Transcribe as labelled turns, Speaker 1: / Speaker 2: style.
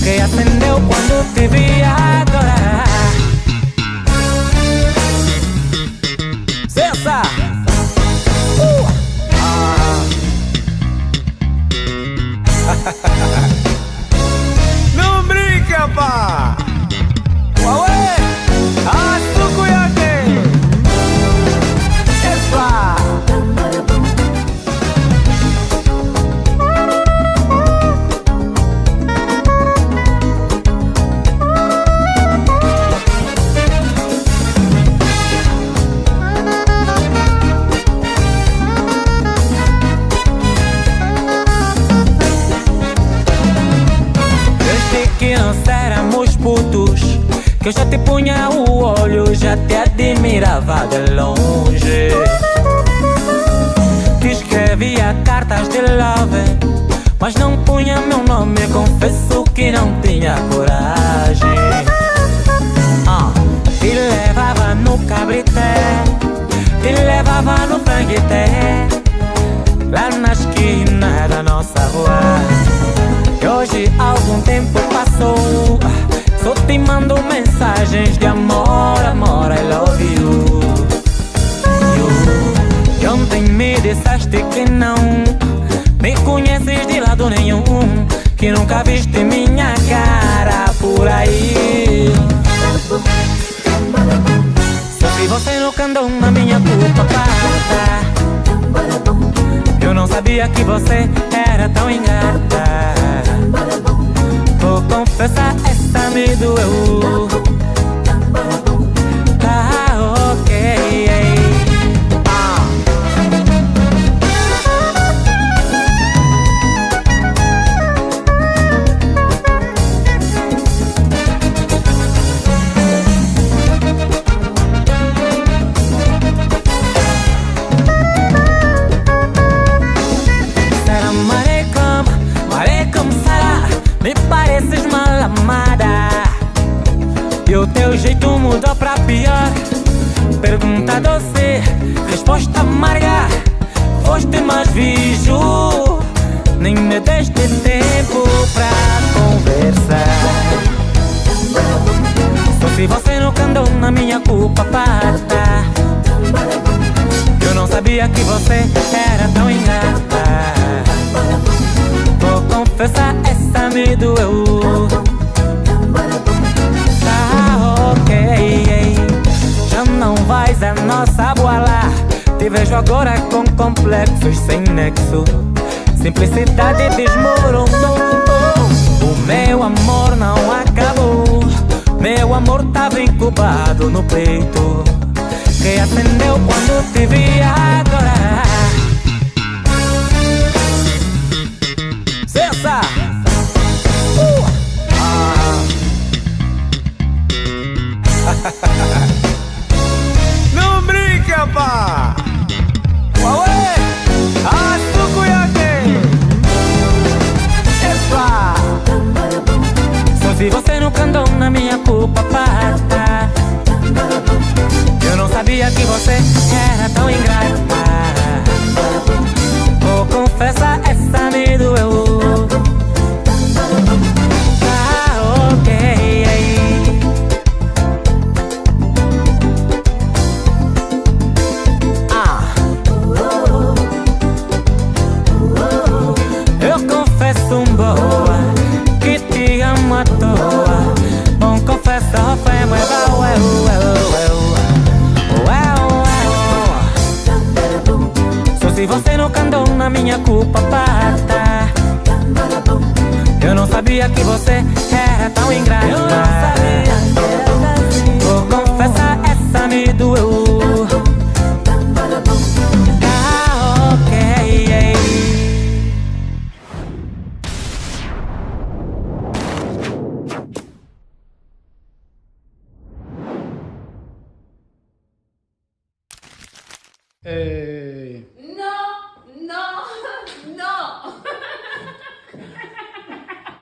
Speaker 1: que acendeu quando te vi agora. Cessa!
Speaker 2: Não brinca, pá!
Speaker 1: Ué! Açúcar yake! Epa! Desde que nós éramos putos, que eu já te punha o olho, já te admirava de longe. Te escrevia cartas de love, mas não punha meu nome, confesso que não tinha coragem. Te levava no cabrité, te levava no franguité, lá na esquina da nossa rua. E hoje algum tempo passou, só te mando mensagens de amor, amor, I love you. E ontem me disseste que não me conheces de lado nenhum, que nunca viste minha cara por aí. Só se você nunca andou na minha culpa parda. Eu não sabia que você era tão ingrata. Vou confessar, essa me doeu. Tá ok. Salam alaikum, salam. Me pareces mal amada, e o teu jeito mudou pra pior. Pergunta doce, resposta amarga. Foste mais bicho, nem me deste tempo pra conversar. Só se você nunca andou na minha culpa parda. Eu não sabia que você era tão ingrata. Vou confessar, essa me doeu. Tá ok. Já não vais a nossa boala. Te vejo agora com complexos sem nexo. Simplicidade desmoronou. O meu amor não acabou. Meu amor tava incubado no peito, que acendeu quando te vi agora. Cessa!
Speaker 2: Não brinca, pá!
Speaker 1: Ué! Açúcar yake! Epa! Só se você nunca andou na minha culpa parda. Eu não sabia que você era tão ingrata. Vou confessar, essa me doeu. Tá ok. Eu confesso boa, que te amo à toa. Não confesso, fé, mas só se você nunca andou na minha culpa parda. Eu não sabia que você era tão ingrata. Eu não sabia que era assim. Vou confessar, essa me doeu. Tá ok.